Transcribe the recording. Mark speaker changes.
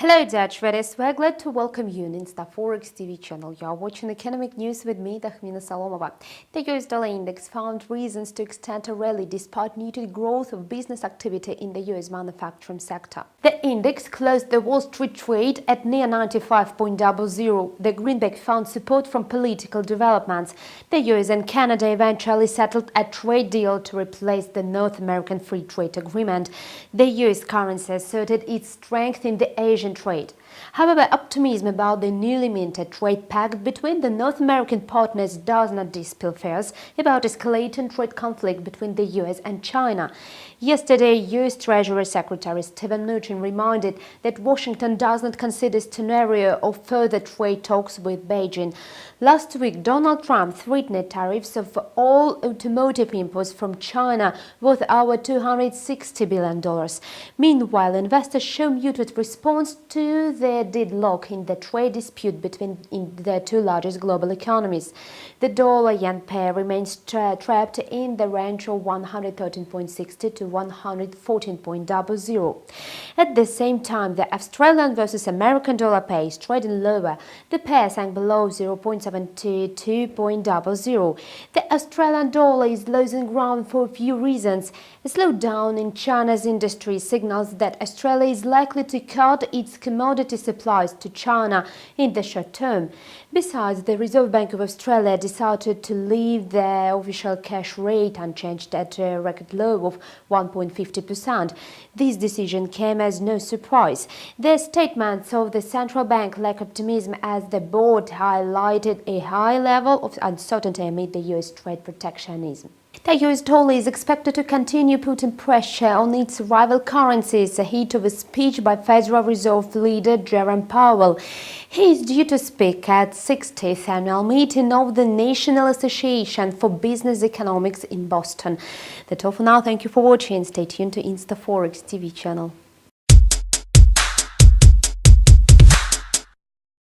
Speaker 1: Hello dear traders, we're glad to welcome you on Forex TV channel. You are watching economic news with me, Tahmina Salomova. The US dollar index found reasons to extend a rally despite muted growth of business activity in the US manufacturing sector. The index closed the Wall Street trade at near 95.00. The greenback found support from political developments. The US and Canada eventually settled a trade deal to replace the North American Free Trade Agreement. The US currency asserted its strength in the Asian trade. However, optimism about the newly minted trade pact between the North American partners does not dispel fears about escalating trade conflict between the US and China. Yesterday, US Treasury Secretary Mnuchin reminded that Washington does not consider scenario of further trade talks with Beijing. Last week, Donald Trump threatened tariffs of all automotive imports from China worth over $260 billion. Meanwhile, investors show muted response to the deadlock in the trade dispute between the two largest global economies. The dollar-yen pair remains trapped in the range of 113.60 to 114.00. At the same time, the Australian versus American dollar pair is trading lower. The pair sank below 0.72.00. The Australian dollar is losing ground for a few reasons. A slowdown in China's industry signals that Australia is likely to cut its commodity supplies to China in the short term. Besides, the Reserve Bank of Australia decided to leave the official cash rate unchanged at a record low of 1.50%. This decision came as no surprise. The statements of the central bank lack optimism as the board highlighted a high level of uncertainty amid the US trade protectionism. The US dollar is expected to continue putting pressure on its rival currencies ahead of a speech by Federal Reserve leader Jerome Powell. He is due to speak at 60th annual meeting of the National Association for Business Economics in Boston. That's all for now. Thank you for watching. Stay tuned to Forex TV channel.